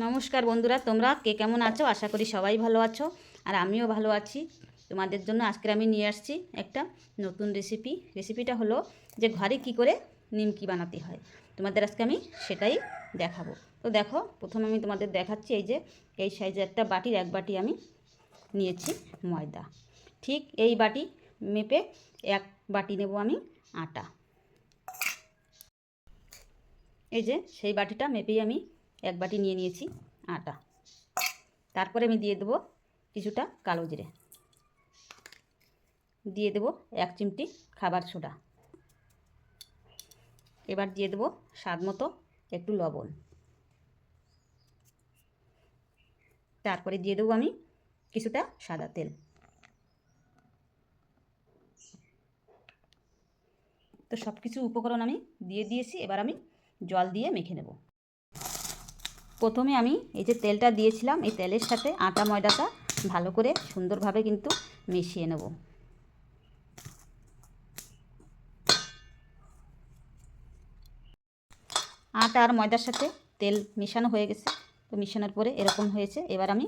নমস্কার বন্ধুরা, তোমরা কে কেমন আছো? আশা করি সবাই ভালো আছো আর আমিও ভালো আছি। তোমাদের জন্য আজকে আমি নিয়ে আসছি একটা নতুন রেসিপিটা হলো যে ঘরে কি করে নিমকি বানাতে হয়। তোমাদের আজকে আমি সেটাই দেখাবো। তো দেখো, প্রথমে আমি তোমাদের দেখাচ্ছি এই সাইজের একটা বাটির এক বাটি আমি নিয়েছি ময়দা। ঠিক এই বাটি মেপে এক বাটি নেব আমি আটা। এই যে সেই বাটিটা মেপেই আমি এক বাটি নিয়ে নিয়েছি আটা। তারপরে আমি দিয়ে দেবো কিছুটা কালো জিরে, দিয়ে দেবো 1 চিমটি খাবার সোডা, এবার দিয়ে দেবো স্বাদ মতো একটু লবণ, তারপরে দিয়ে দেবো আমি কিছুটা সাদা তেল। তো সব কিছু উপকরণ আমি দিয়ে দিয়েছি, এবার আমি জল দিয়ে মেখে নেব। প্রথমে আমি এই যে তেলটা দিয়েছিলাম, এই তেলের সাথে আটা ময়দাটা ভালো করে সুন্দরভাবে কিন্তু মিশিয়ে নেব। আটা আর ময়দার সাথে তেল মেশানো হয়ে গেছে। তো মেশানোর পরে এরকম হয়েছে। এবার আমি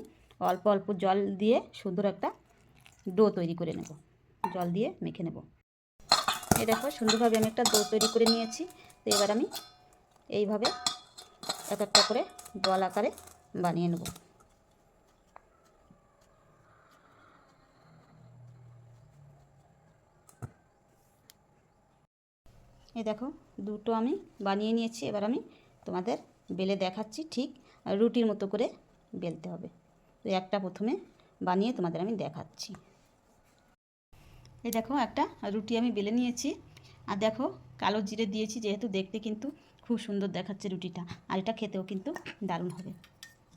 অল্প অল্প জল দিয়ে সুন্দর একটা ডো তৈরি করে নেব, জল দিয়ে মেখে নেব। এই দেখো, সুন্দরভাবে আমি একটা ডো তৈরি করে নিয়েছি। তো এবার আমি এইভাবে এক একটা করে বল আকারে বানিয়ে নেব। এই দেখো, দুটো আমি বানিয়ে নিয়েছি। এবার আমি তোমাদের বেলে দেখাচ্ছি, ঠিক রুটির মতো করে বেলতে হবে। তো একটা প্রথমে বানিয়ে তোমাদের আমি দেখাচ্ছি। এই দেখো, একটা রুটি আমি বেলে নিয়েছি। আর দেখো, কালো জিরে দিয়েছি যেহেতু দেখতে কিন্তু খুব সুন্দর দেখাচ্ছে রুটিটা, আর এটা খেতেও কিন্তু দারুণ হবে।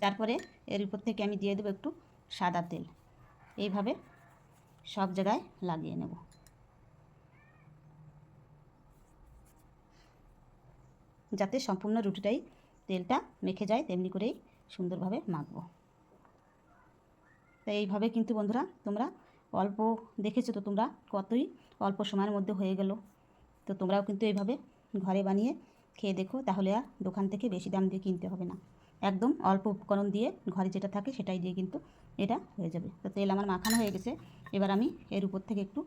তারপরে এর উপর থেকে আমি দিয়ে দেবো একটু সাদা তেল, এইভাবে সব জায়গায় লাগিয়ে নেব। যাতে সম্পূর্ণ রুটিটাই তেলটা মেখে যায়, তেমনি করেই সুন্দরভাবে মাখবো। তাই এইভাবে কিন্তু বন্ধুরা তোমরা অল্প দেখেছো তো, তোমরা কতই অল্প সময়ের মধ্যে হয়ে গেল। তো তোমরাও কিন্তু এইভাবে ঘরে বানিয়ে খেয়ে দেখো, তাহলে আর দোকান থেকে বেশি দাম দিয়ে কিনতে হবে না। একদম অল্প উপকরণ দিয়ে ঘরে যেটা থাকে সেটাই দিয়ে কিন্তু এটা হয়ে যাবে। তো তেল আমার মাখানো হয়ে গেছে। এবার আমি এর উপর থেকে একটু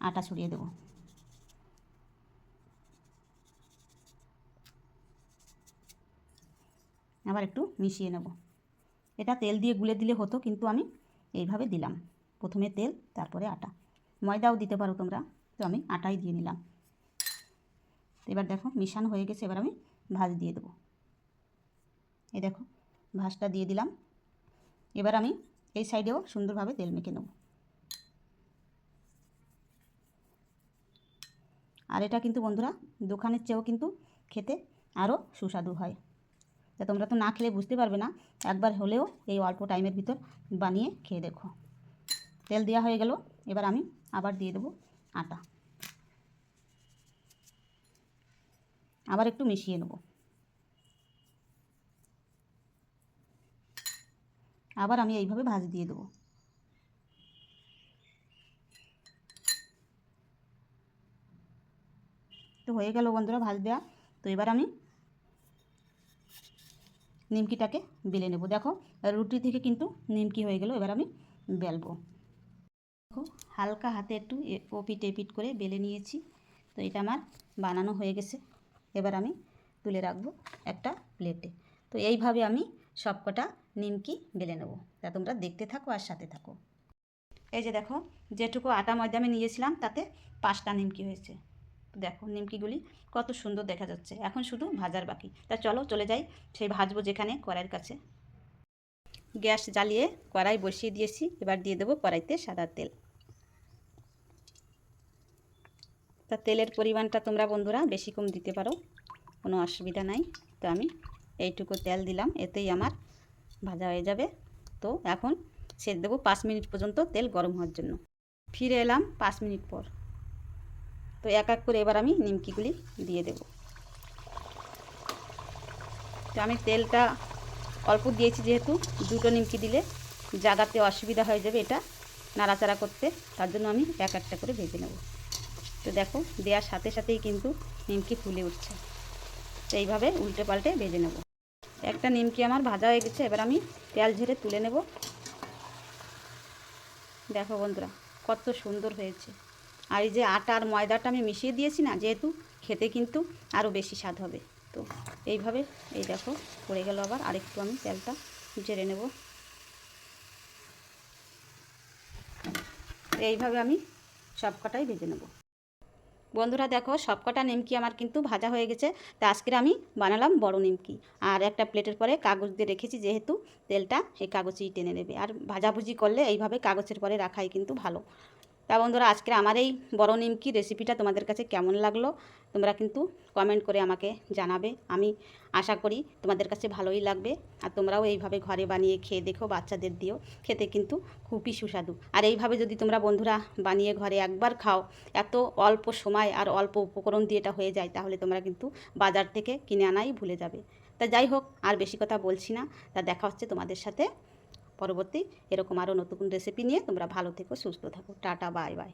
আটা ছড়িয়ে দেবো। আবার একটু মিশিয়ে নেব। এটা তেল দিয়ে গুলে দিলে হতো, কিন্তু আমি এইভাবে দিলাম, প্রথমে তেল তারপরে আটা। ময়দাও দিতে পারো তোমরা, তো আমি আটাই দিয়ে নিলাম। এবার দেখো মিশানো হয়ে গেছে। এবার আমি ভাঁজ দিয়ে দেবো। এই দেখো, ভাঁজটা দিয়ে দিলাম। এবার আমি এই সাইডেও সুন্দরভাবে তেল মেখে নেব। আর এটা কিন্তু বন্ধুরা দোকানের চেয়েও কিন্তু খেতে আরও সুস্বাদু হয়। তা তোমরা তো না খেলে বুঝতে পারবে না, একবার হলেও এই অল্প টাইমের ভিতর বানিয়ে খেয়ে দেখো। তেল দেওয়া হয়ে গেল। এবার আমি আবার দিয়ে দেবো আটা, আবার একটু মিশিয়ে নেব। আবার আমি এইভাবে ভাঁজ দিয়ে দেবো। তো হয়ে গেল বন্ধুরা ভাঁজ দেওয়া। তো এবার আমি নিমকিটাকে বেলে নেব। দেখো, রুটি থেকে কিন্তু নিমকি হয়ে গেল। এবার আমি বেলবো। দেখো, হালকা হাতে একটু ওপিট এপিট করে বেলে নিয়েছি। তো এটা আমার বানানো হয়ে গেছে। এবার আমি তুলে রাখবো একটা প্লেটে। তো এইভাবে আমি সবকটা নিমকি বেলে নেব। তা তোমরা দেখতে থাকো আর সাথে থাকো। এই যে দেখো, যেটুকু আটা ময়দা আমি নিয়েছিলাম তাতে 5টা নিমকি হয়েছে। তো দেখো নিমকিগুলি কত সুন্দর দেখা যাচ্ছে। এখন শুধু ভাজার বাকি। তা চলো চলে যাই সেই ভাজবো যেখানে, কড়াইয়ের কাছে। গ্যাস জ্বালিয়ে কড়াই বসিয়ে দিয়েছি। এবার দিয়ে দেবো কড়াইতে সাদা তেল। তা তেলের পরিমাণটা তোমরা বন্ধুরা বেশি কম দিতে পারো, কোনো অসুবিধা নাই। তো আমি এইটুকু তেল দিলাম, এতেই আমার ভাজা হয়ে যাবে। তো এখন ছেড়ে দেবো 5 মিনিট পর্যন্ত তেল গরম হওয়ার জন্য। ফিরে এলাম 5 মিনিট পর। তো এক এক করে এবার আমি নিমকিগুলি দিয়ে দেব। তো আমি তেলটা অল্প দিয়েছি, যেহেতু দুটো নিমকি দিলে জাগাতে অসুবিধা হয়ে যাবে এটা নাড়াচাড়া করতে, তার জন্য আমি এক একটা করে ভেজে নেব। তো দেখো, দেওয়ার সাথে সাথেই কিন্তু নিমকি ফুলে উঠছে। তো এইভাবে উল্টে পাল্টে ভেজে নেব। একটা নিমকি আমার ভাজা হয়ে গেছে, এবার আমি তেল ঝেড়ে তুলে নেব। দেখো বন্ধুরা কত সুন্দর হয়েছে। আর এই যে আটা আর ময়দাটা আমি মিশিয়ে দিয়েছি না, যেহেতু খেতে কিন্তু আরও বেশি স্বাদ হবে। তো এইভাবে এই দেখো পড়ে গেল, আবার আরেকটু আমি তেলটা ঝেড়ে নেব। এইভাবে আমি সবকটাই ভেজে নেব। বন্ধুরা দেখো সবকটা নিমকি আমার কিন্তু ভাজা হয়ে গেছে। তা আজকের আমি বানালাম বড় নিমকি। আর একটা প্লেটের পরে কাগজ দিয়ে রেখেছি, যেহেতু তেলটা এই কাগজেই টেনে নেবে। আর ভাজাভুজি করলে এইভাবে কাগজের পরে রাখাই কিন্তু ভালো। তা বন্ধুরা আজকের আমার এই বড় নিমকি রেসিপিটা তোমাদের কাছে কেমন লাগলো তোমরা কিন্তু কমেন্ট করে আমাকে জানাবে। আমি আশা করি তোমাদের কাছে ভালোই লাগবে। আর তোমরাও এইভাবে ঘরে বানিয়ে খেয়ে দেখো, বাচ্চাদের দিও, খেতে কিন্তু খুবই সুস্বাদু। আর এইভাবে যদি তোমরা বন্ধুরা বানিয়ে ঘরে একবার খাও, এত অল্প সময় আর অল্প উপকরণ দিয়ে এটা হয়ে যায়, তাহলে তোমরা কিন্তু বাজার থেকে কিনে আনাই ভুলে যাবে। তা যাই হোক, আর বেশি কথা বলছি না। তা দেখা হচ্ছে তোমাদের সাথে পরবর্তী এরকম আরও নতুন রেসিপি নিয়ে। তোমরা ভালো থেকো, সুস্থ থাকো, টাটা, বাই বাই।